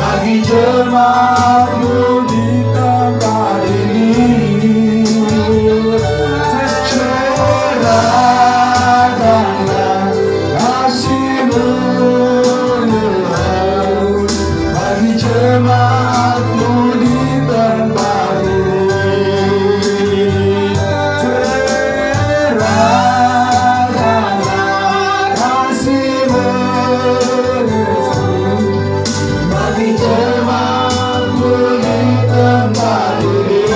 bagi jemaatmu di tempat ini. Tercurahkanlah kasih-Mu bagi jemaatmu di tempat ini. Terangkanlah kasih-Mu bagi jemaatmu di tempat ini.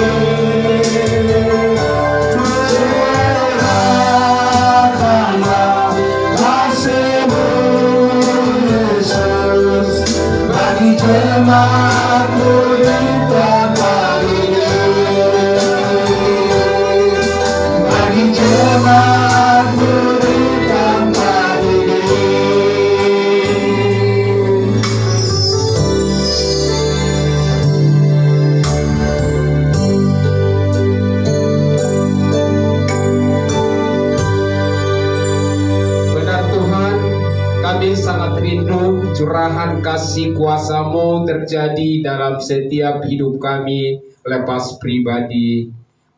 Terangkanlah kasih-Mu Yesus bagi jemaatmu di tempat ini. Bagi jemaatmu di tempat ini. Benar Tuhan, kami sangat rindu curahan kasih kuasa-Mu terjadi dalam setiap hidup kami lepas pribadi.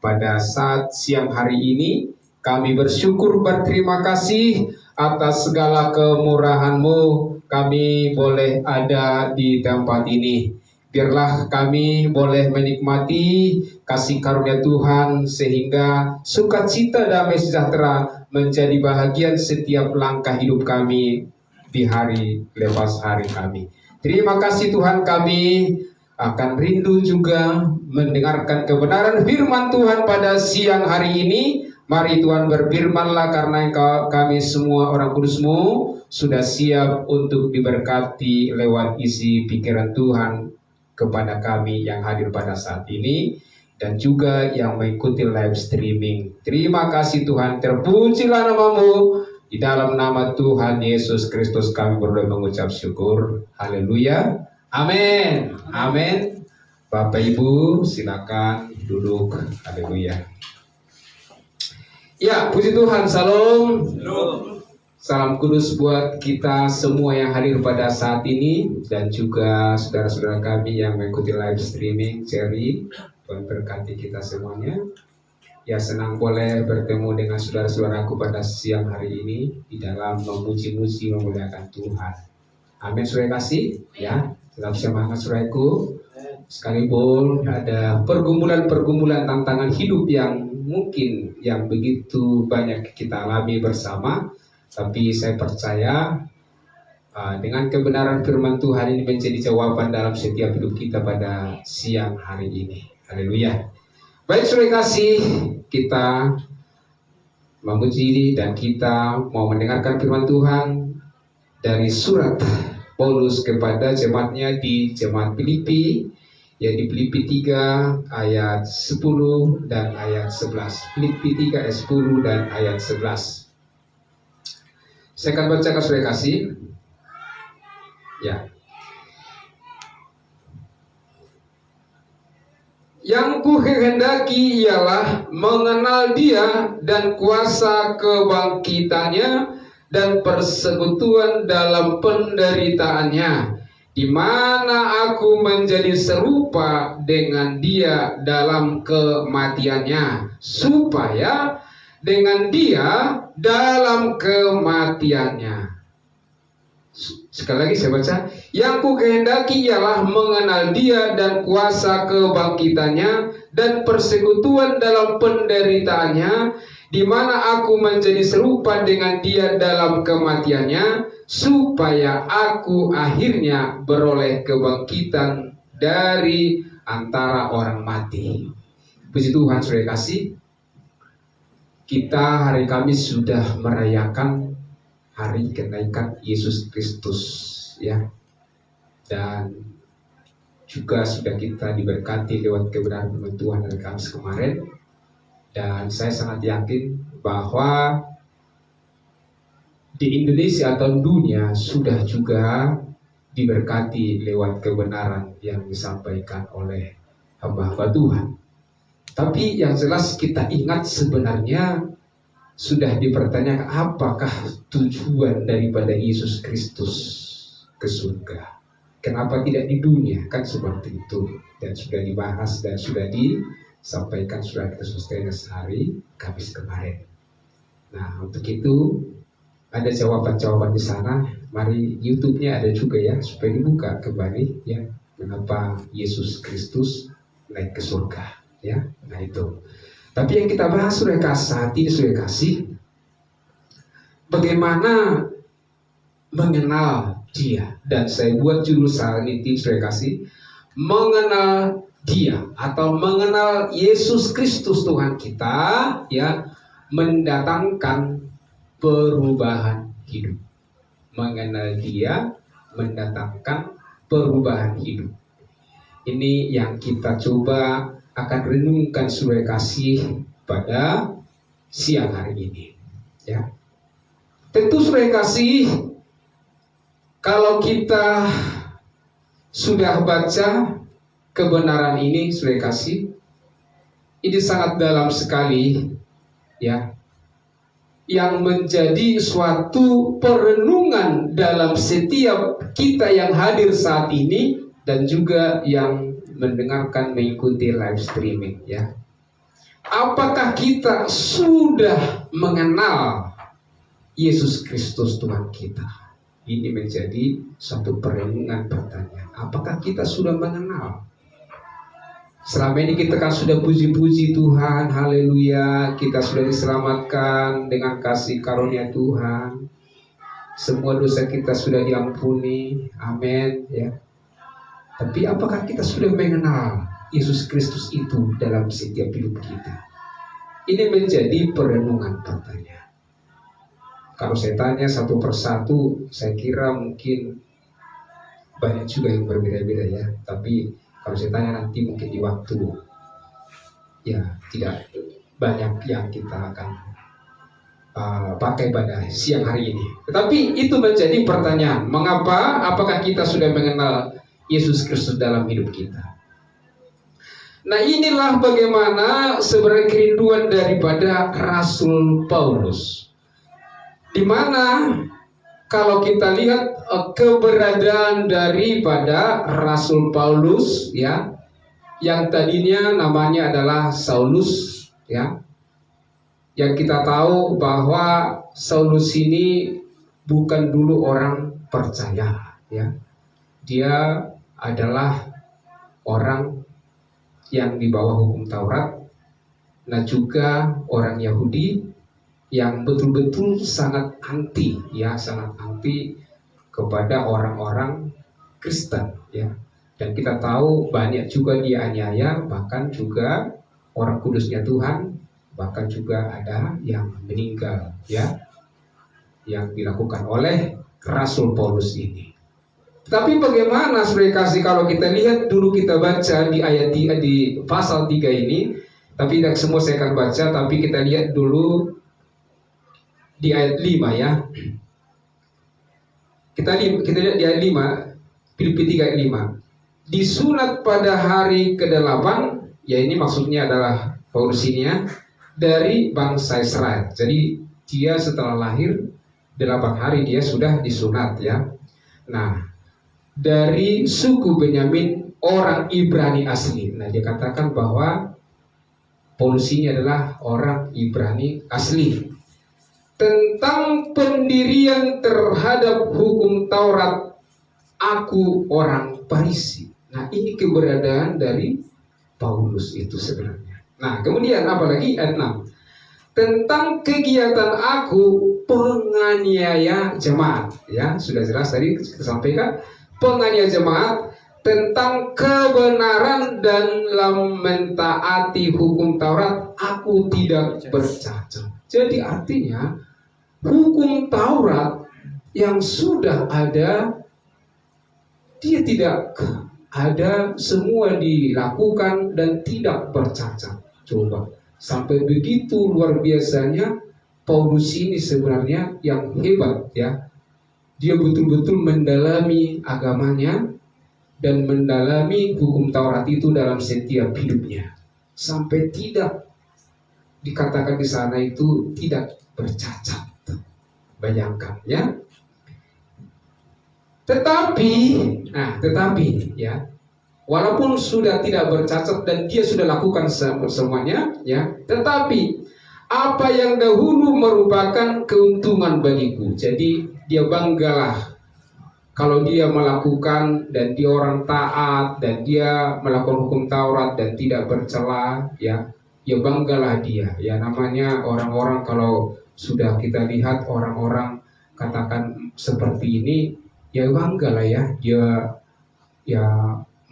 Pada saat siang hari ini, kami bersyukur berterima kasih atas segala kemurahan-Mu. Kami boleh ada di tempat ini. Biarlah kami boleh menikmati kasih karunia Tuhan sehingga sukacita damai sejahtera menjadi bahagian setiap langkah hidup kami di hari lepas hari kami. Terima kasih Tuhan, kami akan rindu juga mendengarkan kebenaran firman Tuhan pada siang hari ini. Mari Tuhan berfirman-Lah, karena kami semua orang kudus-Mu sudah siap untuk diberkati lewat isi pikiran Tuhan kepada kami yang hadir pada saat ini dan juga yang mengikuti live streaming. Terima kasih Tuhan, terpujilah nama-Mu. Di dalam nama Tuhan Yesus Kristus kami berdoa mengucap syukur. Haleluya. Amin. Amin. Bapak Ibu silakan duduk. Haleluya. Ya, puji Tuhan. Salam. Salam kudus buat kita semua yang hadir pada saat ini dan juga saudara-saudara kami yang mengikuti live streaming. Cherry, Tuhan berkati kita semuanya. Ya, senang boleh bertemu dengan saudara-saudaraku pada siang hari ini di dalam memuji-muji memuliakan Tuhan. Amin, saudara kasih. Ya, tetap semangat saudaraku. Sekalipun ada pergumulan-pergumulan tantangan hidup yang mungkin yang begitu banyak kita alami bersama, tapi saya percaya dengan kebenaran firman Tuhan ini menjadi jawaban dalam setiap hidup kita pada siang hari ini. Haleluya. Baik saudara kasih, kita memuji dan kita mau mendengarkan firman Tuhan dari surat Paulus kepada jemaatnya di jemaat Filipi, yang di Filipi 3 ayat 10 dan ayat 11. Filipi 3 ayat 10 dan ayat 11. Saya akan bacakan saudara kasih. Ya. Yang kuhendaki ialah mengenal Dia dan kuasa kebangkitannya dan persekutuan dalam penderitaannya, di mana aku menjadi serupa dengan Dia dalam kematiannya, supaya dengan Dia dalam kematiannya. Sekali lagi saya baca, yang ku kehendaki ialah mengenal Dia dan kuasa kebangkitannya dan persekutuan dalam penderitaannya, di mana aku menjadi serupa dengan Dia dalam kematiannya, supaya aku akhirnya beroleh kebangkitan dari antara orang mati. Puji Tuhan, saudara kasih, kita hari Kamis sudah merayakan hari kenaikan Yesus Kristus, ya, dan juga sudah kita diberkati lewat kebenaran firman Tuhan dari Kamis kemarin. Dan saya sangat yakin bahwa di Indonesia atau dunia sudah juga diberkati lewat kebenaran yang disampaikan oleh hamba-hamba Tuhan. Tapi yang jelas kita ingat sebenarnya sudah dipertanyakan apakah tujuan daripada Yesus Kristus ke surga. Kenapa tidak di dunia? Kan seperti itu. Dan sudah dibahas dan sudah disampaikan, sudah kita selesaikan sehari Kamis kemarin. Nah, untuk itu ada jawaban-jawaban di sana. Mari YouTube-nya ada juga ya, supaya dibuka kembali ya. Mengapa Yesus Kristus naik ke surga ya? Nah itu. Tapi yang kita bahas sudah saat ini sudah kasih bagaimana mengenal Dia, dan saya buat judul saat ini sudah kasih mengenal Dia atau mengenal Yesus Kristus Tuhan kita ya, mendatangkan perubahan hidup. Mengenal Dia mendatangkan perubahan hidup. Ini yang kita coba akan renungkan sudah kasih pada siang hari ini ya. Tentu sudah kasih, kalau kita sudah baca kebenaran ini sudah kasih, ini sangat dalam sekali ya, yang menjadi suatu perenungan dalam setiap kita yang hadir saat ini dan juga yang mendengarkan mengikuti live streaming ya. Apakah kita sudah mengenal Yesus Kristus Tuhan kita? Ini menjadi satu perenungan pertanyaan. Apakah kita sudah mengenal? Selama ini kita kan sudah puji-puji Tuhan, haleluya, kita sudah diselamatkan dengan kasih karunia Tuhan. Semua dosa kita sudah diampuni, amin ya. Tapi apakah kita sudah mengenal Yesus Kristus itu dalam setiap hidup kita? Ini menjadi perenungan pertanyaan. Kalau saya tanya satu persatu, saya kira mungkin banyak juga yang berbeda-beda ya. Tapi kalau saya tanya nanti mungkin di waktu, ya tidak banyak yang kita akan pakai pada siang hari ini. Tetapi itu menjadi pertanyaan, mengapa? Apakah kita sudah mengenal Yesus Kristus dalam hidup kita? Nah, inilah bagaimana sebenarnya kerinduan daripada Rasul Paulus. Di mana kalau kita lihat keberadaan daripada Rasul Paulus ya, yang tadinya namanya adalah Saulus ya, yang kita tahu bahwa Saulus ini bukan dulu orang percaya ya, dia adalah orang yang di bawah hukum Taurat, nah juga orang Yahudi yang betul-betul sangat anti ya, sangat anti kepada orang-orang Kristen ya. Dan kita tahu banyak juga dianiaya, bahkan juga orang kudusnya Tuhan, bahkan juga ada yang meninggal ya, yang dilakukan oleh Rasul Paulus ini. Tapi bagaimana saudara kasih kalau kita lihat dulu, kita baca di ayat di pasal 3 ini, tapi tidak semua saya akan baca, tapi kita lihat dulu di ayat 5 ya. Kita lihat di ayat 5, Filipi 3 ayat 5. Disunat pada hari ke-8, ya ini maksudnya adalah Paulus ini ya, dari bangsa Israel. Jadi dia setelah lahir 8 hari dia sudah disunat ya. Nah, dari suku Benyamin, orang Ibrani asli. Nah, dia katakan bahwa Paulus ini adalah orang Ibrani asli. Tentang pendirian terhadap hukum Taurat, aku orang Farisi. Nah, ini keberadaan dari Paulus itu sebenarnya. Nah, kemudian apalagi ayat 6. Tentang kegiatan aku penganiaya jemaat. Ya, sudah jelas tadi kita sampaikan, penganiaya jemaat tentang kebenaran dan dalam mentaati hukum Taurat, aku tidak bercacat. Jadi artinya hukum Taurat yang sudah ada, dia tidak ada, semua dilakukan dan tidak bercacat. Coba, sampai begitu luar biasanya Paulus ini sebenarnya yang hebat ya. Dia betul-betul mendalami agamanya dan mendalami hukum Taurat itu dalam setiap hidupnya, sampai tidak dikatakan di sana itu tidak bercacat. Bayangkan ya. Tetapi ya, walaupun sudah tidak bercacat dan dia sudah lakukan semuanya ya, tetapi apa yang dahulu merupakan keuntungan bagiku. Jadi dia banggalah kalau dia melakukan dan dia orang taat dan dia melakukan hukum Taurat dan tidak bercela ya, ya banggalah dia. Ya namanya orang-orang kalau sudah kita lihat orang-orang katakan seperti ini, ya banggalah ya, dia ya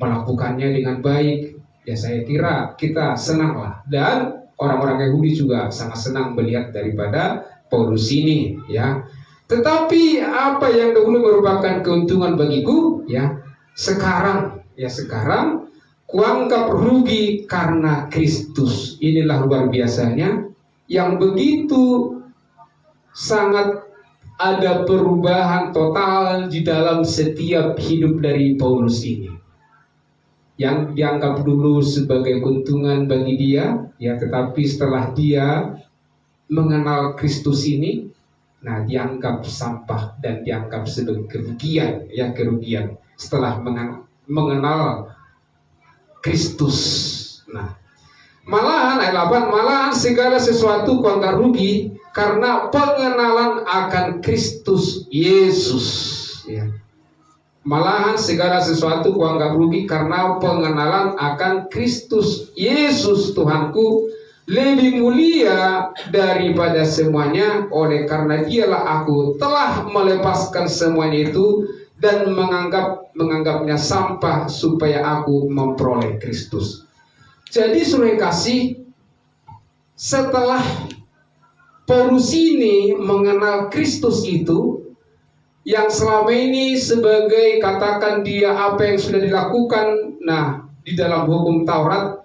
melakukannya dengan baik. Ya saya kira kita senanglah, dan orang-orang Yahudi juga sangat senang melihat daripada Paulus ini ya. Tetapi apa yang dahulu merupakan keuntungan bagiku ya, sekarang kuanggap rugi karena Kristus. Inilah luar biasanya yang begitu sangat ada perubahan total di dalam setiap hidup dari Paulus ini. Yang dianggap dulu sebagai keuntungan bagi dia, ya, tetapi setelah dia mengenal Kristus ini, nah dianggap sampah dan dianggap sebagai kerugian, ya kerugian setelah mengenal Kristus. Nah, malahan ayat 8, malahan segala sesuatu kuanggap rugi karena pengenalan akan Kristus Yesus. Ya. Malahan segala sesuatu kuanggap rugi karena pengenalan akan Kristus Yesus Tuhanku lebih mulia daripada semuanya. Oleh karena dialah aku telah melepaskan semuanya itu dan menganggapnya sampah supaya aku memperoleh Kristus. Jadi saudara kasih, setelah Paulus ini mengenal Kristus itu, yang selama ini sebagai katakan dia apa yang sudah dilakukan, nah di dalam hukum Taurat,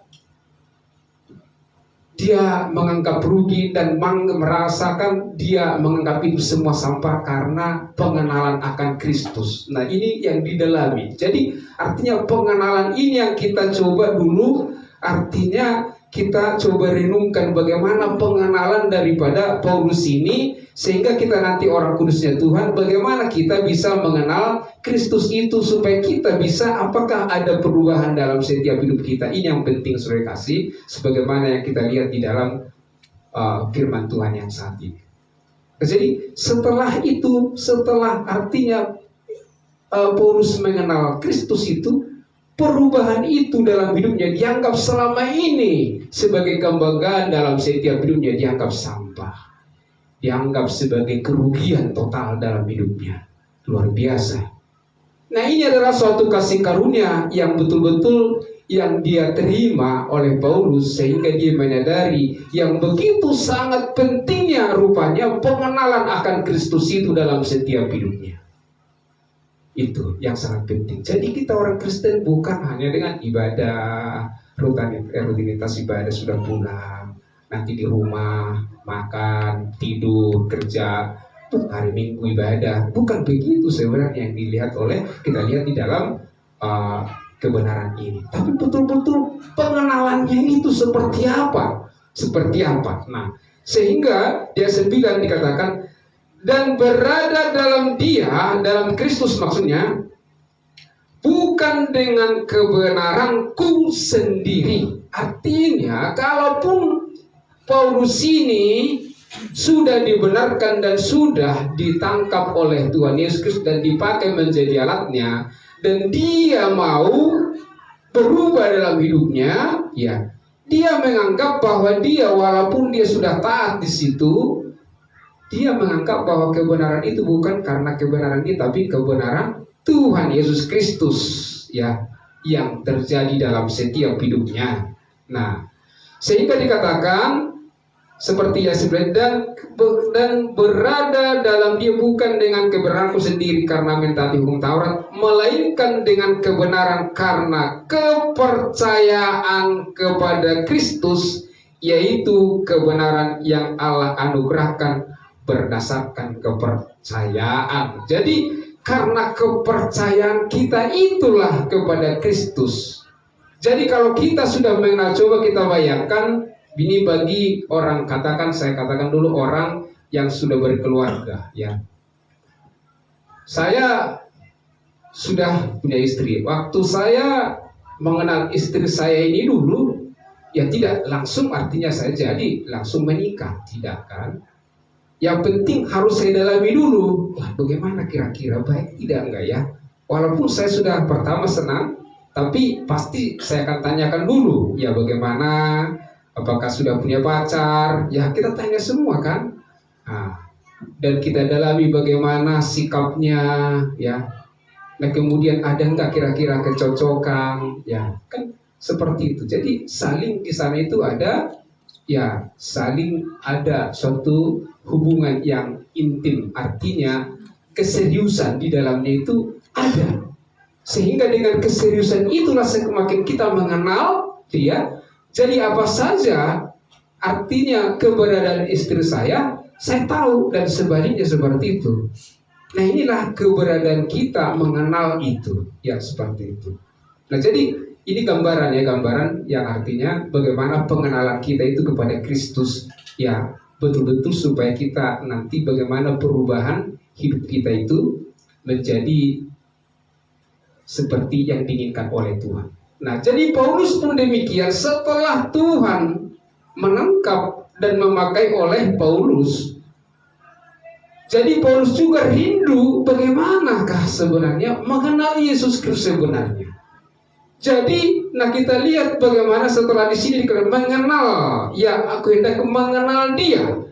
dia menganggap rugi dan merasakan dia menganggap itu semua sampah karena pengenalan akan Kristus. Nah ini yang didalami. Jadi artinya pengenalan ini yang kita coba dulu, artinya kita coba renungkan bagaimana pengenalan daripada Paulus ini, sehingga kita nanti orang kudusnya Tuhan, bagaimana kita bisa mengenal Kristus itu supaya kita bisa, apakah ada perubahan dalam setiap hidup kita. Ini yang penting saudara kasih, sebagaimana yang kita lihat di dalam firman Tuhan yang saat ini. Jadi setelah itu, setelah artinya Paulus mengenal Kristus itu, perubahan itu dalam hidupnya dianggap selama ini sebagai kebanggaan, dalam setiap hidupnya dianggap sampah, dianggap sebagai kerugian total dalam hidupnya. Luar biasa. Nah ini adalah suatu kasih karunia yang betul-betul yang dia terima oleh Paulus, sehingga dia menyadari yang begitu sangat pentingnya rupanya pengenalan akan Kristus itu dalam setiap hidupnya. Itu yang sangat penting. Jadi kita orang Kristen bukan hanya dengan ibadah, rutinitas ibadah sudah pulang, nanti di rumah makan, tidur, kerja, hari Minggu ibadah. Bukan begitu sebenarnya yang dilihat oleh, kita lihat di dalam kebenaran ini. Tapi betul-betul pengenalannya itu seperti apa? Seperti apa? Nah, sehingga dia 9 dikatakan, dan berada dalam dia, dalam Kristus maksudnya, bukan dengan kebenaranku sendiri. Artinya, kalaupun Paulus ini sudah dibenarkan dan sudah ditangkap oleh Tuhan Yesus Kristus dan dipakai menjadi alatnya, dan dia mau berubah dalam hidupnya, ya, dia menganggap bahwa dia, walaupun dia sudah taat di situ, dia menganggap bahwa kebenaran itu bukan karena kebenaran dia, tapi kebenaran Tuhan Yesus Kristus, ya, yang terjadi dalam setiap hidupnya. Nah, sehingga dikatakan seperti yang sebelumnya, dan berada dalam dia bukan dengan kebenaranku sendiri karena mentaati hukum Taurat, melainkan dengan kebenaran karena kepercayaan kepada Kristus, yaitu kebenaran yang Allah anugerahkan berdasarkan kepercayaan. Jadi karena kepercayaan kita itulah kepada Kristus. Jadi kalau kita sudah mengenal, coba kita bayangkan ini bagi orang, saya katakan dulu orang yang sudah berkeluarga, ya. Saya sudah punya istri. Waktu saya mengenal istri saya ini dulu, ya tidak langsung artinya saya jadi langsung menikah, tidak kan? Yang penting harus saya dalami dulu, wah bagaimana kira-kira baik tidak enggak ya? Walaupun saya sudah pertama senang, tapi pasti saya akan tanyakan dulu, ya bagaimana, apakah sudah punya pacar? Ya kita tanya semua kan? Nah, dan kita dalami bagaimana sikapnya, ya. Nah kemudian ada nggak kira-kira kecocokan, ya kan seperti itu. Jadi saling di sana itu ada, ya saling ada suatu hubungan yang intim, artinya keseriusan di dalamnya itu ada. Sehingga dengan keseriusan itulah semakin kita mengenal dia. Jadi apa saja artinya keberadaan istri saya tahu, dan sebaliknya seperti itu. Nah inilah keberadaan kita mengenal itu, ya seperti itu. Nah jadi ini gambaran yang artinya bagaimana pengenalan kita itu kepada Kristus, ya betul-betul supaya kita nanti bagaimana perubahan hidup kita itu menjadi seperti yang diinginkan oleh Tuhan. Nah jadi Paulus pun demikian, setelah Tuhan menangkap dan memakai oleh Paulus, jadi Paulus juga rindu bagaimanakah sebenarnya mengenal Yesus Kristus sebenarnya. Jadi, nah kita lihat bagaimana setelah di sini dikatakan mengenal, ya aku hendak mengenal dia.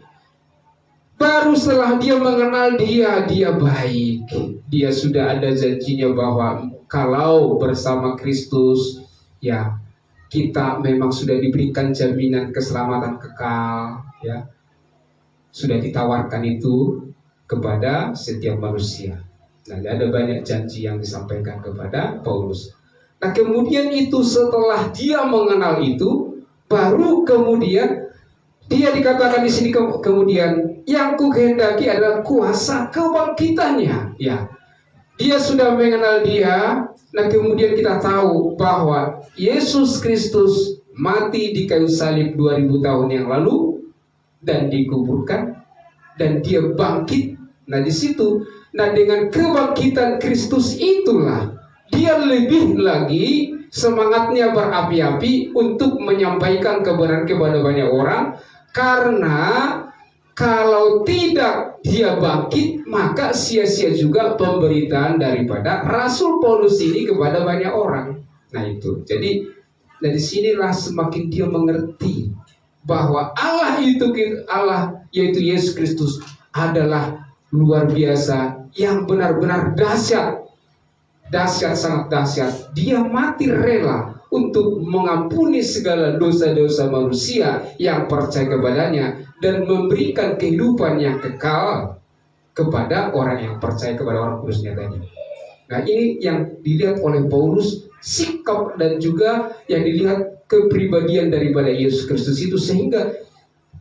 Baru setelah dia mengenal dia baik. Dia sudah ada janjinya bahwa kalau bersama Kristus, ya kita memang sudah diberikan jaminan keselamatan kekal, ya sudah ditawarkan itu kepada setiap manusia. Nah, ada banyak janji yang disampaikan kepada Paulus. Nah, kemudian itu setelah dia mengenal itu, baru kemudian dia dikatakan di sini kemudian yang kukehendaki adalah kuasa kebangkitannya. Ya, dia sudah mengenal dia. Nah, kemudian kita tahu bahwa Yesus Kristus mati di kayu salib 2000 tahun yang lalu dan dikuburkan dan dia bangkit. Nah di situ, nah dengan kebangkitan Kristus itulah dia lebih lagi semangatnya berapi-api untuk menyampaikan kebenaran kepada banyak orang, karena kalau tidak dia bangkit maka sia-sia juga pemberitaan daripada Rasul Paulus ini kepada banyak orang. Nah itu, jadi dari sinilah semakin dia mengerti bahwa Allah itu, Allah yaitu Yesus Kristus adalah luar biasa, yang benar-benar dahsyat, sangat dahsyat. Dia mati rela untuk mengampuni segala dosa-dosa manusia yang percaya kepadanya dan memberikan kehidupan yang kekal kepada orang yang percaya kepada orang kudusnya tadi. Nah ini yang dilihat oleh Paulus, sikap dan juga yang dilihat kepribadian daripada Yesus Kristus itu, sehingga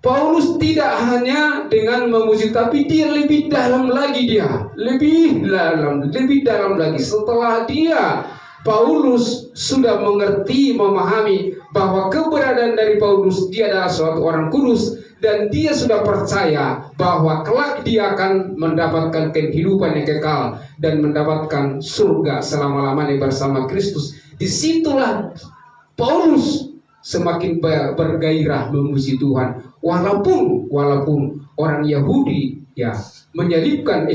Paulus tidak hanya dengan memuji, tapi dia lebih dalam lagi, lebih dalam lagi. Setelah dia, Paulus sudah mengerti, memahami bahwa keberadaan dari Paulus, dia adalah suatu orang kudus, dan dia sudah percaya bahwa kelak dia akan mendapatkan kehidupan yang kekal dan mendapatkan surga selama-lamanya bersama Kristus. Disitulah Paulus semakin bergairah memuji Tuhan, walaupun orang Yahudi ya menyalibkan,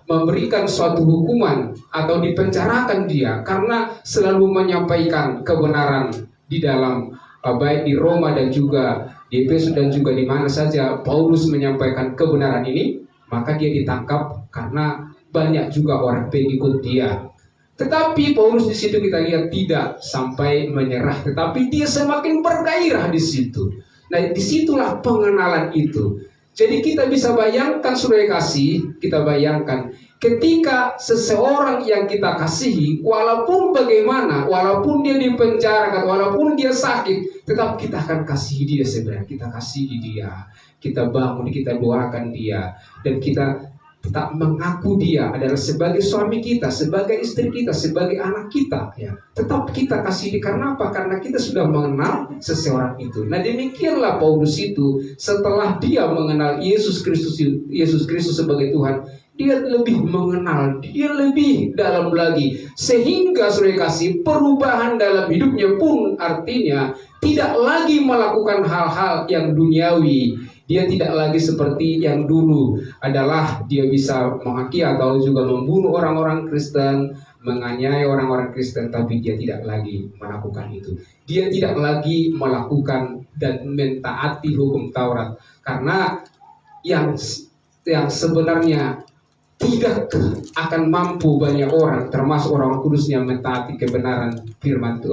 memberikan suatu hukuman atau dipenjarakan dia karena selalu menyampaikan kebenaran di dalam baik di Roma dan juga di Efesus dan juga di mana saja Paulus menyampaikan kebenaran ini, maka dia ditangkap karena banyak juga orang pengikut dia. Tetapi Paulus di situ kita lihat tidak sampai menyerah, tetapi dia semakin bergairah di situ. Nah, disitulah pengenalan itu. Jadi kita bisa bayangkan, saudara kasih, kita bayangkan ketika seseorang yang kita kasihi, walaupun bagaimana, walaupun dia dipenjarakan, walaupun dia sakit, tetap kita akan kasihi dia sebenarnya. Kita kasihi dia, kita bangun, kita doakan dia, dan kita tetap mengaku dia adalah sebagai suami kita, sebagai istri kita, sebagai anak kita, ya. Tetap kita kasih dia. Karena apa? Karena kita sudah mengenal seseorang itu. Nah, demikianlah Paulus itu setelah dia mengenal Yesus Kristus sebagai Tuhan, dia lebih mengenal, dia lebih dalam lagi. Sehingga saudara kasih, perubahan dalam hidupnya pun artinya tidak lagi melakukan hal-hal yang duniawi. Dia tidak lagi seperti yang dulu adalah dia bisa menghakimi atau juga membunuh orang-orang Kristen, menganiaya orang-orang Kristen, tapi dia tidak lagi melakukan itu. Dia tidak lagi melakukan dan mentaati hukum Taurat, karena yang sebenarnya tidak akan mampu banyak orang, termasuk orang kudusnya, mentaati kebenaran firman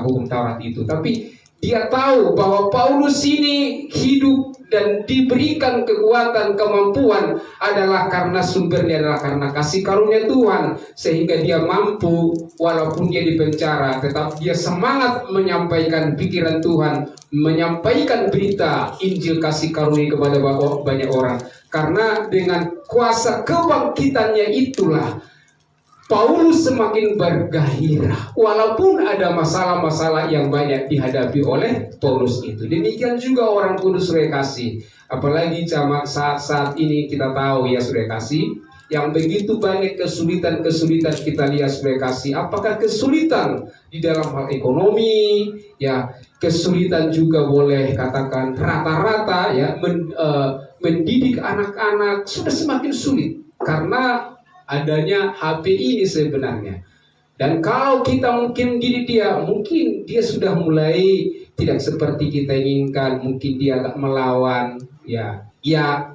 hukum Taurat itu. Tapi dia tahu bahwa Paulus ini hidup dan diberikan kekuatan, kemampuan adalah karena sumbernya adalah karena kasih karunia Tuhan, sehingga dia mampu walaupun dia di penjara, tetap dia semangat menyampaikan pikiran Tuhan, menyampaikan berita Injil kasih karunia kepada banyak orang. Karena dengan kuasa kebangkitannya itulah Paulus semakin bergairah, walaupun ada masalah-masalah yang banyak dihadapi oleh Paulus itu. Demikian juga orang kudus, saudara kasih. Apalagi saat ini kita tahu ya saudara kasih, yang begitu banyak kesulitan kita lihat saudara kasih. Apakah kesulitan di dalam hal ekonomi, ya kesulitan juga boleh katakan rata-rata ya mendidik anak-anak sudah semakin sulit karena adanya HP ini sebenarnya. Dan kalau kita mungkin didik dia, mungkin dia sudah mulai tidak seperti kita inginkan, mungkin dia agak melawan, ya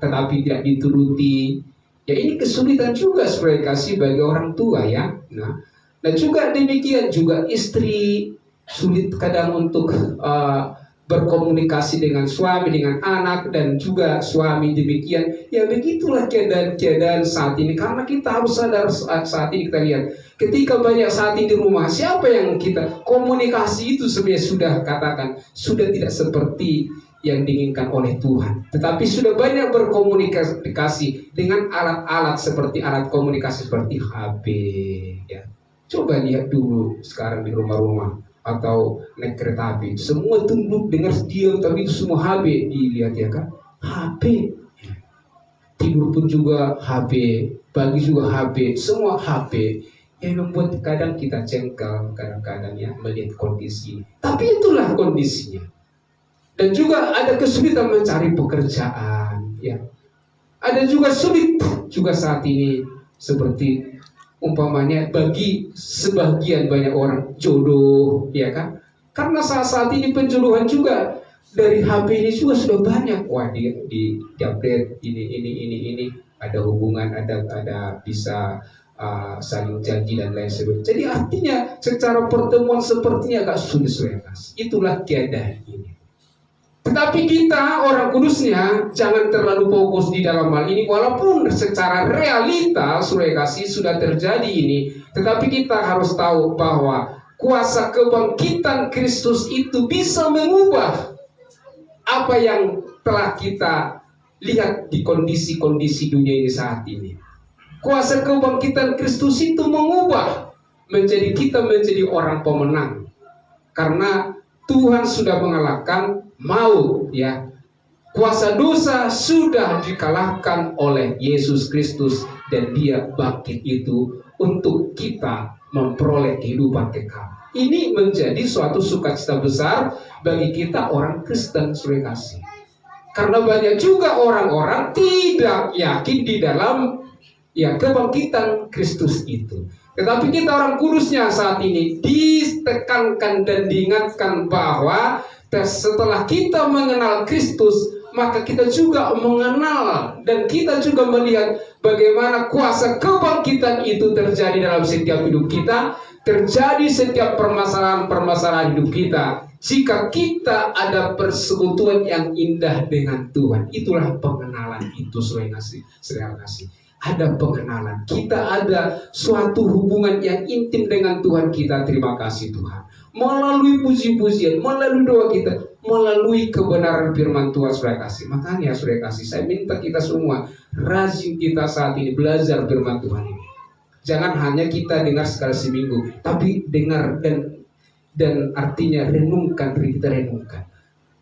tetapi tidak dituruti. Ya ini kesulitan juga saudara kasih bagi orang tua ya. Nah, dan juga demikian juga istri sulit kadang untuk berkomunikasi dengan suami, dengan anak, dan juga suami demikian. Ya begitulah keadaan saat ini. Karena kita harus sadar saat ini kita lihat, ketika banyak saat ini di rumah, siapa yang kita komunikasi itu sebenarnya sudah katakan sudah tidak seperti yang diinginkan oleh Tuhan. Tetapi sudah banyak berkomunikasi dengan alat-alat seperti alat komunikasi seperti HP. Ya. Coba lihat dulu sekarang di rumah-rumah atau naik kereta api, semua tunduk dengar diam, tapi itu semua HP dilihat ya kan, HP. Tidur pun juga HP, pagi juga HP, semua HP. Yang membuat kadang kita jengkel kadang-kadang ya melihat kondisi. Tapi itulah kondisinya. Dan juga ada kesulitan mencari pekerjaan, ya. Ada juga sulit juga saat ini seperti umpamanya bagi sebagian banyak orang jodoh, ya kan? Karena saat ini penjodohan juga dari HP ini juga sudah banyak. Wah, di update ini ada hubungan, ada bisa saling janji dan lain sebagainya. Jadi artinya secara pertemuan sepertinya agak sulit. Itulah keadaan ini. Tetapi kita orang kudusnya jangan terlalu fokus di dalam hal ini, walaupun secara realita saudara kasih sudah terjadi ini, tetapi kita harus tahu bahwa kuasa kebangkitan Kristus itu bisa mengubah apa yang telah kita lihat di kondisi-kondisi dunia ini saat ini. Kuasa kebangkitan Kristus itu mengubah kita menjadi orang pemenang, karena Tuhan sudah mengalahkan maut, ya. Kuasa dosa sudah dikalahkan oleh Yesus Kristus, dan dia bangkit itu untuk kita memperoleh kehidupan kekal. Ini menjadi suatu sukacita besar bagi kita orang Kristen, saudara kasih. Karena banyak juga orang-orang tidak yakin di dalam kebangkitan Kristus itu. Tetapi kita orang kudusnya saat ini ditekankan dan diingatkan bahwa setelah kita mengenal Kristus, maka kita juga mengenal dan kita juga melihat bagaimana kuasa kebangkitan itu terjadi dalam setiap hidup kita, terjadi setiap permasalahan hidup kita. Jika kita ada persekutuan yang indah dengan Tuhan, itulah pengenalan itu, saudara kasih. Ada pengenalan, kita ada suatu hubungan yang intim dengan Tuhan kita. Terima kasih Tuhan, melalui puji-pujian, melalui doa kita, melalui kebenaran firman Tuhan, saudara kasih. Makanya saudara kasih, saya minta kita semua rajin kita saat ini belajar firman Tuhan ini. Jangan hanya kita dengar sekali seminggu, tapi dengar dan artinya renungkan, kita renungkan.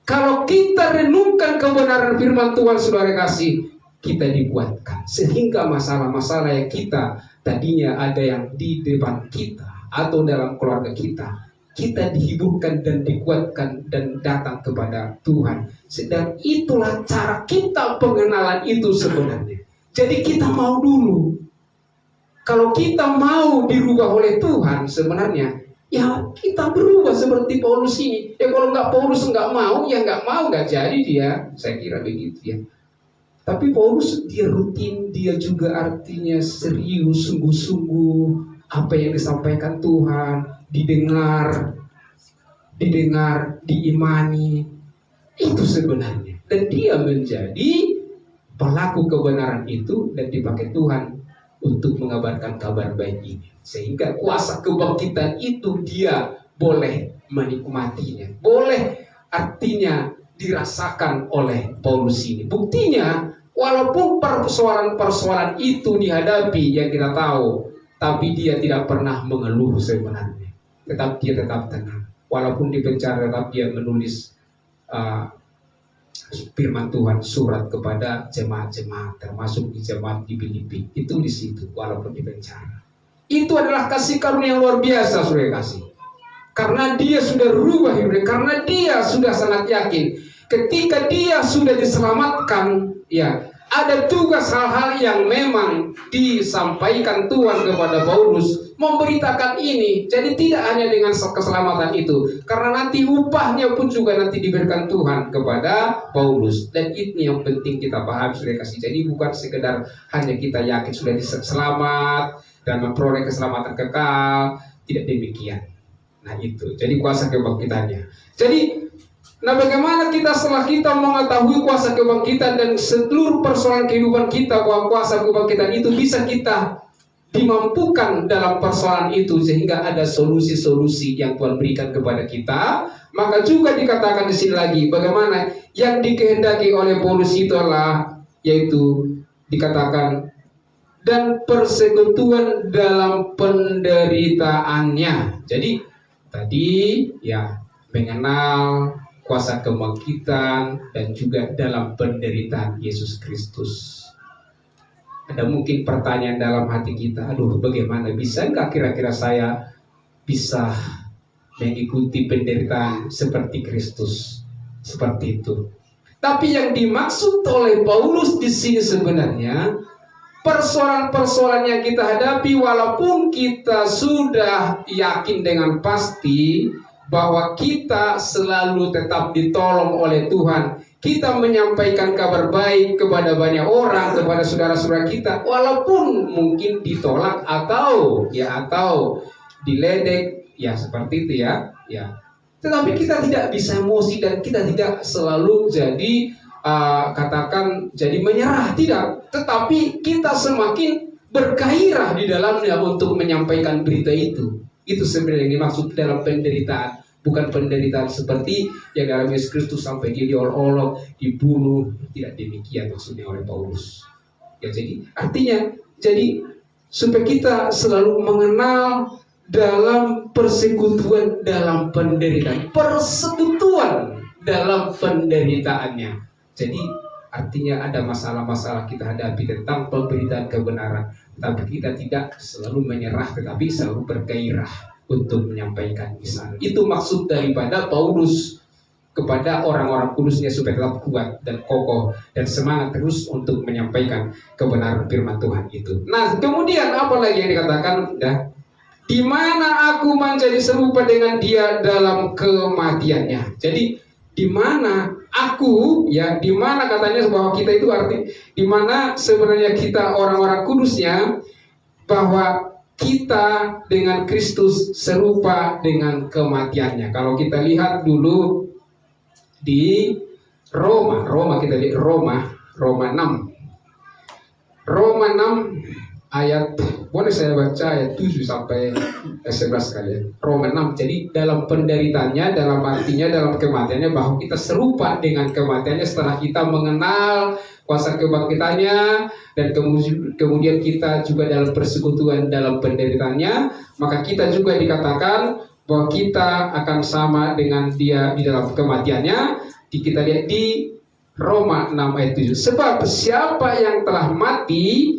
Kalau kita renungkan kebenaran firman Tuhan, saudara kasih, kita dikuatkan. Sehingga masalah-masalah yang kita tadinya ada yang di depan kita atau dalam keluarga kita, kita dihiburkan dan dikuatkan dan datang kepada Tuhan. Dan itulah cara kita pengenalan itu sebenarnya. Jadi kita mau dulu. Kalau kita mau dirubah oleh Tuhan sebenarnya, ya kita berubah seperti Paulus ini. Ya kalau Paulus nggak mau, ya nggak mau, nggak jadi dia. Saya kira begitu ya. Tapi Paulus dia rutin, dia juga artinya serius, sungguh-sungguh. Apa yang disampaikan Tuhan didengar, diimani. Itu sebenarnya. Dan dia menjadi pelaku kebenaran itu dan dipakai Tuhan untuk mengabarkan kabar baik ini. Sehingga kuasa kebangkitan itu dia boleh menikmatinya. Boleh artinya dirasakan oleh Paulus ini. Buktinya, walaupun persoalan-persoalan itu dihadapi yang kita tahu, tapi dia tidak pernah mengeluh sebenarnya. Dia tetap tenang. Walaupun di penjara, tetap dia menulis firman Tuhan, surat kepada jemaat-jemaat, termasuk di jemaat di Filipi. Itu di situ, walaupun di penjara. Itu adalah kasih karunia yang luar biasa, saudara kasih. Karena dia sudah rubah hidupnya, karena dia sudah sangat yakin. Ketika dia sudah diselamatkan, ya ada tugas hal-hal yang memang disampaikan Tuhan kepada Paulus, memberitakan ini. Jadi tidak hanya dengan keselamatan itu, karena nanti upahnya pun juga nanti diberikan Tuhan kepada Paulus. Dan ini yang penting kita paham, sudah kasih. Jadi bukan sekedar hanya kita yakin sudah selamat dan memperoleh keselamatan kekal, tidak demikian. Nah itu, jadi kuasa kebangkitannya. Jadi, nah bagaimana kita setelah kita mengetahui kuasa kebangkitan dan seluruh persoalan kehidupan kita, bahwa kuasa kebangkitan itu bisa kita dimampukan dalam persoalan itu, sehingga ada solusi-solusi yang Tuhan berikan kepada kita. Maka juga dikatakan di sini lagi, bagaimana yang dikehendaki oleh Paulus itu adalah, yaitu dikatakan, dan persekutuan dalam penderitaannya. Jadi tadi ya mengenal kuasa kebangkitan dan juga dalam penderitaan Yesus Kristus. Ada mungkin pertanyaan dalam hati kita, aduh bagaimana bisa nggak kira-kira saya bisa mengikuti penderitaan seperti Kristus, seperti itu. Tapi yang dimaksud oleh Paulus di sini sebenarnya persoalan-persoalan yang kita hadapi, walaupun kita sudah yakin dengan pasti bahwa kita selalu tetap ditolong oleh Tuhan. Kita menyampaikan kabar baik kepada banyak orang, kepada saudara-saudara kita, walaupun mungkin ditolak atau diledek, ya seperti itu ya. Tetapi kita tidak bisa emosi dan kita tidak selalu jadi jadi menyerah, tidak. Tetapi kita semakin bergairah di dalamnya untuk menyampaikan berita itu. Itu sebenarnya yang dimaksud dalam penderitaan. Bukan penderitaan seperti yang dalam Yesus Kristus sampai dia diolok-olok, dibunuh. Tidak demikian maksudnya oleh Paulus. Ya, jadi artinya, supaya kita selalu mengenal dalam persekutuan dalam penderitaan. Persekutuan dalam penderitaannya. Jadi artinya ada masalah-masalah kita hadapi tentang pemberitaan kebenaran, tapi kita tidak selalu menyerah, tetapi selalu bergairah untuk menyampaikan di sana. Itu maksud daripada Paulus kepada orang-orang kudusnya supaya tetap kuat dan kokoh dan semangat terus untuk menyampaikan kebenaran firman Tuhan itu. Nah, kemudian apa lagi yang dikatakan? Di mana aku menjadi serupa dengan dia dalam kematiannya. Jadi di mana aku, ya, di mana katanya bahwa kita itu arti, di mana sebenarnya kita orang-orang kudusnya, bahwa kita dengan Kristus serupa dengan kematiannya. Kalau kita lihat dulu di Roma kita lihat Roma 6 ayat, boleh saya baca ayat 7 sampai 11 kali ya. Roma 6, jadi dalam penderitaannya, dalam artinya dalam kematiannya, bahwa kita serupa dengan kematiannya setelah kita mengenal kuasa kebangkitannya, dan kemudian kita juga dalam persekutuan dalam penderitaannya, maka kita juga dikatakan bahwa kita akan sama dengan dia di dalam kematiannya. Kita lihat di Roma 6 ayat 7. Sebab siapa yang telah mati,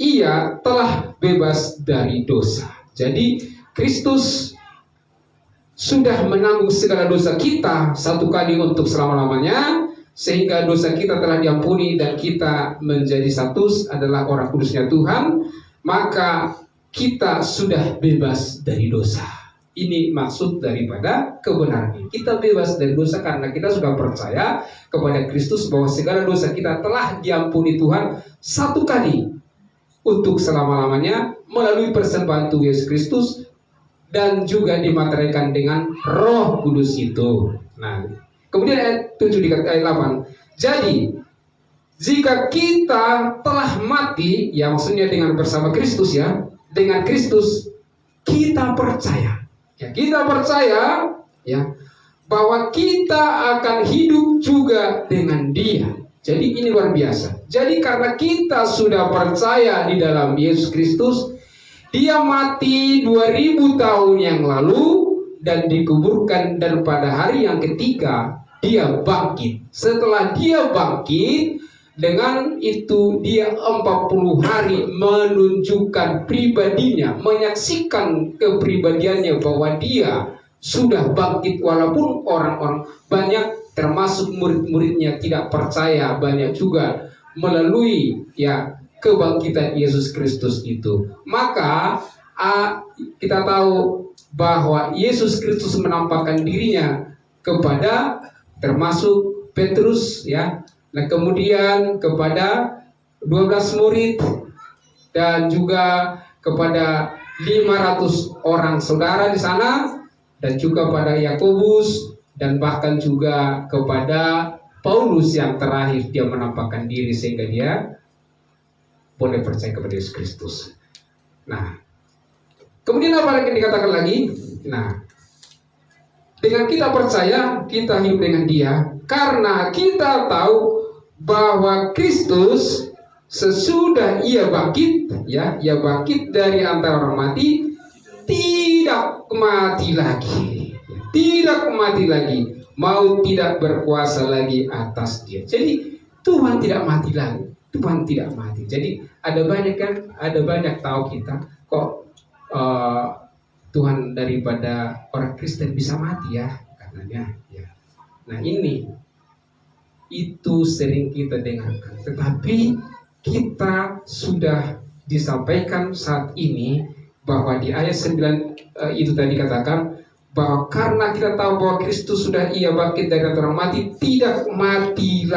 ia telah bebas dari dosa. Jadi Kristus sudah menanggung segala dosa kita satu kali untuk selama-lamanya, sehingga dosa kita telah diampuni dan kita menjadi status adalah orang kudusnya Tuhan, maka kita sudah bebas dari dosa. Ini maksud daripada kebenaran ini. Kita bebas dari dosa karena kita sudah percaya kepada Kristus bahwa segala dosa kita telah diampuni Tuhan satu kali untuk selama-lamanya melalui persembahan Tuhan Yesus Kristus dan juga dimateraikan dengan Roh Kudus itu. Nah, kemudian ayat 7 di ayat 8. Jadi, jika kita telah mati, ya maksudnya dengan bersama Kristus ya, dengan Kristus kita percaya. Ya, kita percaya ya bahwa kita akan hidup juga dengan Dia. Jadi ini luar biasa. Jadi karena kita sudah percaya di dalam Yesus Kristus, Dia mati 2000 tahun yang lalu dan dikuburkan, dan pada hari yang ketiga Dia bangkit. Setelah Dia bangkit, dengan itu Dia 40 hari menunjukkan pribadinya, menyaksikan kepribadiannya bahwa Dia sudah bangkit, walaupun orang-orang banyak termasuk murid-muridnya tidak percaya, banyak juga melalui ya kebangkitan Yesus Kristus itu. Maka kita tahu bahwa Yesus Kristus menampakkan dirinya kepada termasuk Petrus ya. Nah, kemudian kepada 12 murid dan juga kepada 500 orang saudara di sana, dan juga pada Yakobus, dan bahkan juga kepada Paulus yang terakhir dia menampakkan diri sehingga dia boleh percaya kepada Yesus Kristus. Nah, kemudian apa lagi dikatakan lagi? Nah, dengan kita percaya, kita hidup dengan Dia karena kita tahu bahwa Kristus sesudah Ia bangkit, ya, Ia bangkit dari antara orang mati, tidak mati lagi, tidak mati lagi, maut tidak berkuasa lagi atas Dia. Jadi Tuhan tidak mati lagi, Tuhan tidak mati. Jadi ada banyak tahu kita kok Tuhan daripada orang Kristen bisa mati ya katanya. Ya. Nah ini itu sering kita dengarkan, tetapi kita sudah disampaikan saat ini bahwa di ayat 9 itu tadi katakan bahwa karena kita tahu bahwa Kristus sudah Ia bangkit dari antara orang mati, tidak mati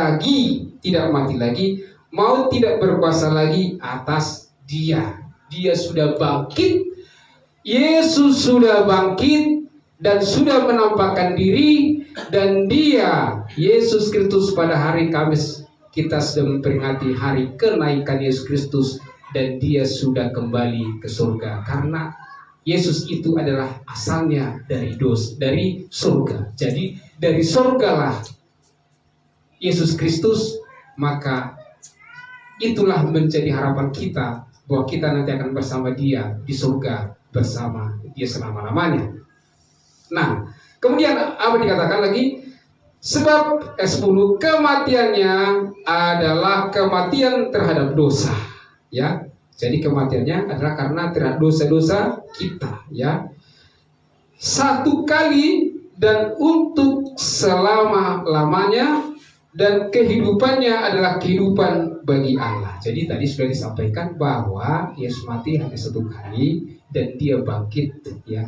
lagi, maut tidak berkuasa lagi atas Dia. Dia sudah bangkit, Yesus sudah bangkit dan sudah menampakkan diri, dan Dia, Yesus Kristus, pada hari Kamis kita sudah memperingati hari kenaikan Yesus Kristus, dan Dia sudah kembali ke surga karena Yesus itu adalah asalnya dari surga. Jadi dari surgalah Yesus Kristus, maka itulah menjadi harapan kita bahwa kita nanti akan bersama Dia di surga, bersama Dia selama-lamanya. Nah, kemudian apa dikatakan lagi? Sebab 10 kematiannya adalah kematian terhadap dosa, ya. Jadi kematiannya adalah karena terhadap dosa-dosa kita, ya. Satu kali dan untuk selama-lamanya, dan kehidupannya adalah kehidupan bagi Allah. Jadi tadi sudah disampaikan bahwa Yesus mati hanya satu kali dan Dia bangkit, ya.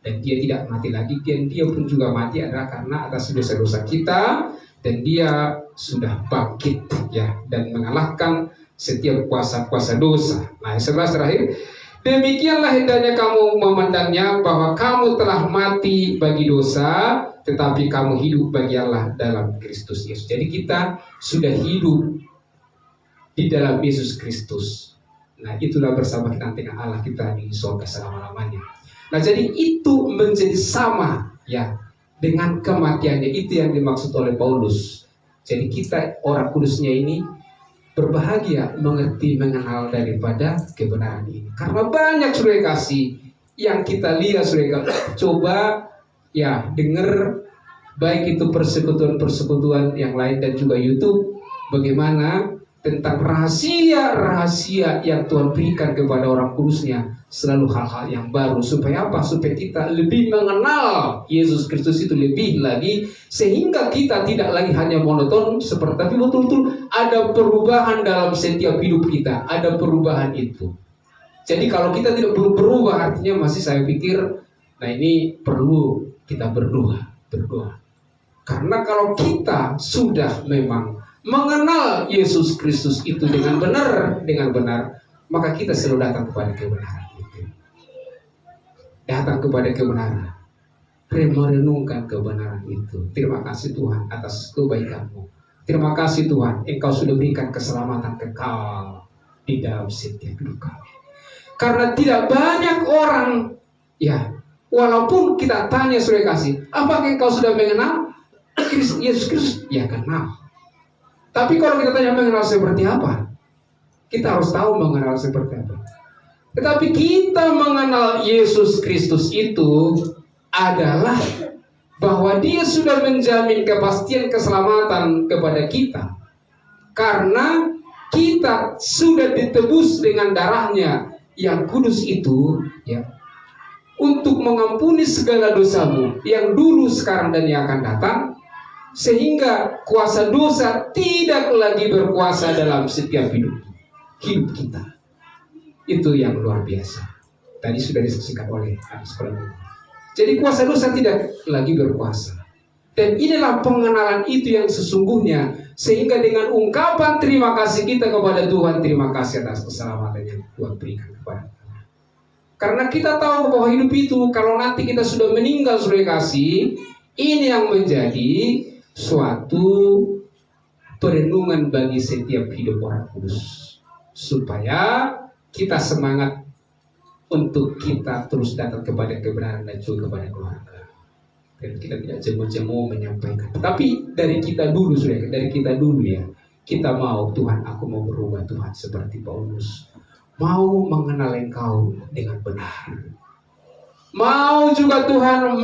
Dan Dia tidak mati lagi, dan Dia pun juga mati adalah karena atas dosa-dosa kita, dan Dia sudah bangkit, ya, dan mengalahkan setiap kuasa-kuasa dosa. Nah, 11 terakhir, demikianlah hendaknya kamu memandangnya bahwa kamu telah mati bagi dosa, tetapi kamu hidup bagi Allah dalam Kristus Yesus. Jadi kita sudah hidup di dalam Yesus Kristus. Nah, itulah bersama kita dengan Allah kita di surga selama-lamanya. Nah, jadi itu menjadi sama ya dengan kematiannya. Itu yang dimaksud oleh Paulus. Jadi kita orang kudusnya ini berbahagia mengerti, mengenal daripada kebenaran ini. Karena banyak saudara kasih yang kita lihat, saudara, coba ya dengar baik itu persekutuan-persekutuan yang lain dan juga YouTube, bagaimana tentang rahasia-rahasia yang Tuhan berikan kepada orang kudusnya, selalu hal-hal yang baru. Supaya apa? Supaya kita lebih mengenal Yesus Kristus itu lebih lagi, sehingga kita tidak lagi hanya monoton seperti, tapi betul-betul ada perubahan dalam setiap hidup kita, ada perubahan itu. Jadi kalau kita tidak belum berubah, artinya masih saya pikir, nah ini perlu kita berdoa. Karena kalau kita sudah memang mengenal Yesus Kristus itu dengan benar, maka kita selalu datang kepada kebenaran itu. Datang kepada kebenaran, merenungkan kebenaran itu. Terima kasih Tuhan atas kebaikan-Mu. Terima kasih Tuhan, Engkau sudah berikan keselamatan kekal di dalam setiap hidup kami. Karena tidak banyak orang, ya, walaupun kita tanya saudara kasih, apakah engkau sudah mengenal Yesus Kristus? Ya, kenal. Tapi kalau kita tanya mengenal seperti apa, kita harus tahu mengenal seperti apa. Tetapi kita mengenal Yesus Kristus itu adalah bahwa Dia sudah menjamin kepastian keselamatan kepada kita, karena kita sudah ditebus dengan darahnya yang kudus itu, ya, untuk mengampuni segala dosamu yang dulu, sekarang, dan yang akan datang. Sehingga kuasa dosa tidak lagi berkuasa dalam setiap hidup kita. Itu yang luar biasa. Tadi sudah disaksikan oleh anak sekolah ini. Jadi kuasa dosa tidak lagi berkuasa. Dan inilah pengenalan itu yang sesungguhnya. Sehingga dengan ungkapan terima kasih kita kepada Tuhan, terima kasih atas keselamatan yang Tuhan berikan kepada kita. Karena kita tahu bahwa hidup itu, kalau nanti kita sudah meninggal, saudara kasih, ini yang menjadi suatu perenungan bagi setiap hidup orang kudus, supaya kita semangat untuk kita terus datang kepada kebenaran dan juga kepada keluarga, dan kita tidak jemu-jemu menyampaikan. Tapi dari kita dulu, saudara, dari kita dulu, ya, kita mau, Tuhan, aku mau berubah, Tuhan, seperti Paulus, mau mengenal Engkau dengan benar. Mau juga Tuhan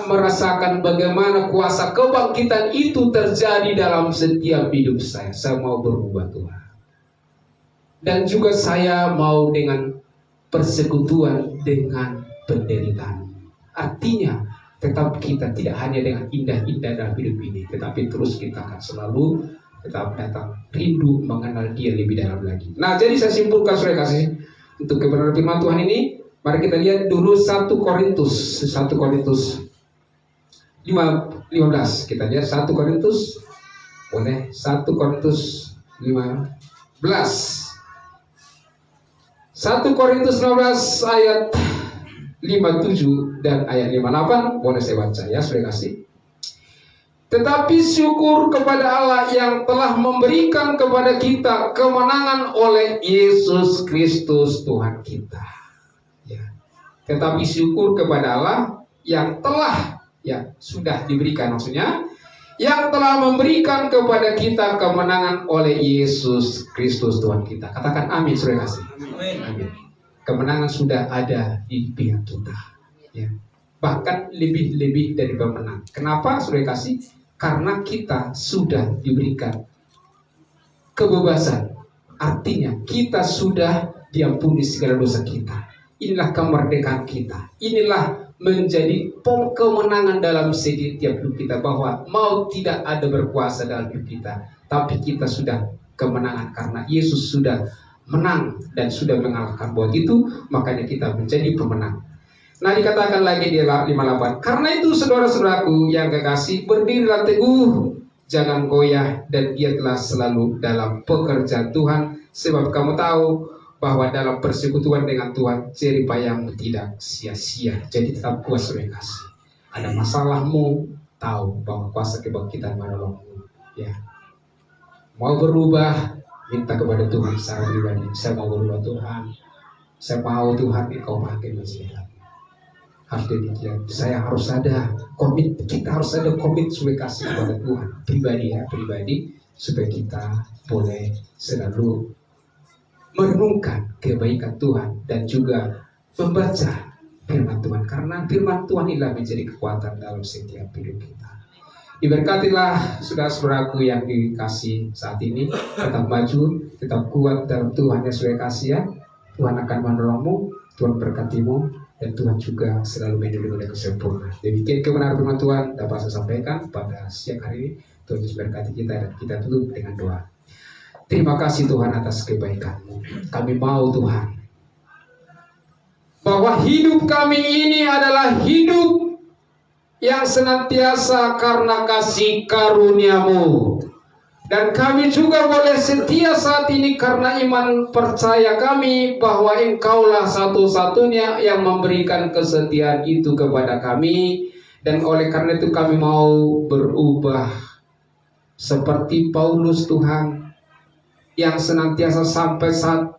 merasakan bagaimana kuasa kebangkitan itu terjadi dalam setiap hidup saya. Saya mau berubah, Tuhan. Dan juga saya mau dengan persekutuan dengan penderitaan. Artinya, tetap kita tidak hanya dengan indah-indah dalam hidup ini, tetapi terus kita akan selalu tetap datang rindu mengenal Dia lebih dalam lagi. Nah, jadi saya simpulkan, saudara kasih, untuk kebenaran firman Tuhan ini. Mari kita lihat dulu 1 Korintus 15. Kita lihat 1 Korintus. Boleh 1 Korintus 15. 1 Korintus 15 ayat 57 dan ayat 58. Boleh saya baca, ya, sudah kasih. Tetapi syukur kepada Allah yang telah memberikan kepada kita kemenangan oleh Yesus Kristus Tuhan kita. Tetapi syukur kepada Allah yang telah, ya, sudah diberikan, maksudnya yang telah memberikan kepada kita kemenangan oleh Yesus Kristus Tuhan kita. Katakan amin, saudara kasih. Amin. Kemenangan sudah ada di pihak kita, ya. Bahkan lebih dari pemenang. Kenapa, saudara kasih? Karena kita sudah diberikan kebebasan. Artinya kita sudah diampuni segala dosa kita. Inilah kemerdekaan kita. Inilah menjadi kemenangan dalam setiap hidup kita, bahwa mau tidak ada berkuasa dalam hidup kita, tapi kita sudah kemenangan karena Yesus sudah menang dan sudah mengalahkan. Buat itu makanya kita menjadi pemenang. Nah, dikatakan lagi di 58. Karena itu, saudara-saudaraku yang kekasih, berdirilah teguh, jangan goyah, dan giatlah selalu dalam pekerjaan Tuhan, sebab kamu tahu bahwa dalam persekutuan dengan Tuhan jerih payahmu tidak sia-sia. Jadi tetap kuat, saudara kasih. Ada masalahmu, tahu bahwa kuasa kebangkitan menolongmu, ya. Mau berubah, minta kepada Tuhan secara pribadi. Saya mau berubah, Tuhan. Saya mau, Tuhan, Engkau pakai masyarakat. Harus demikian. Saya harus ada komit. Kita harus ada komit, saudara kasih, kepada Tuhan pribadi, supaya kita boleh selalu merenungkan kebaikan Tuhan dan juga membaca firman Tuhan, karena firman Tuhan inilah menjadi kekuatan dalam setiap hidup kita. Diberkatilah saudara-saudaraku yang dikasih saat ini. Tetap maju, tetap kuat dalam Tuhan Yesus kasih ya. Tuhan akan menolongmu, Tuhan berkatimu, dan Tuhan juga selalu melindungi dengan sempurna. Demikian kebenaran firman Tuhan dapat saya sampaikan pada siang hari ini. Tuhan Yesus berkati kita dan kita tutup dengan doa. Terima kasih Tuhan atas kebaikan-Mu. Kami mau Tuhan, bahwa hidup kami ini adalah hidup yang senantiasa karena kasih karunia-Mu. Dan kami juga boleh setia saat ini karena iman percaya kami bahwa Engkaulah satu-satunya yang memberikan kesetiaan itu kepada kami. Dan oleh karena itu kami mau berubah seperti Paulus Tuhan, yang senantiasa sampai saat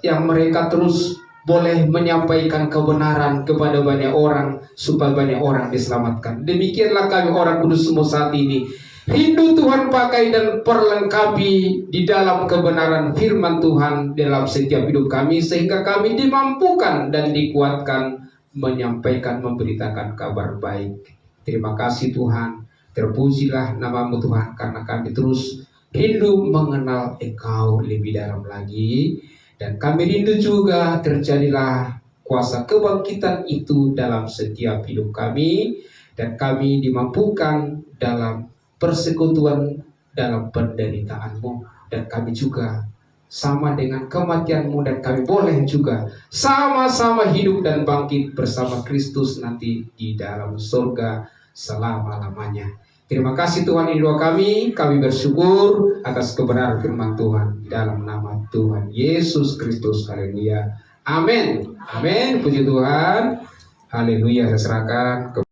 yang mereka terus boleh menyampaikan kebenaran kepada banyak orang supaya banyak orang diselamatkan. Demikianlah kami orang kudus semua saat ini rindu Tuhan pakai dan perlengkapi di dalam kebenaran firman Tuhan dalam setiap hidup kami, sehingga kami dimampukan dan dikuatkan menyampaikan, memberitakan kabar baik. Terima kasih Tuhan, terpujilah nama-Mu Tuhan, karena kami terus rindu mengenal Engkau lebih dalam lagi. Dan kami rindu juga terjadilah kuasa kebangkitan itu dalam setiap hidup kami. Dan kami dimampukan dalam persekutuan dalam penderitaan-Mu. Dan kami juga sama dengan kematian-Mu. Dan kami boleh juga sama-sama hidup dan bangkit bersama Kristus nanti di dalam surga selama-lamanya. Terima kasih Tuhan, ini doa kami bersyukur atas kebenaran firman Tuhan dalam nama Tuhan Yesus Kristus. Haleluya. Amin. Amin. Puji Tuhan. Haleluya. Saya serahkan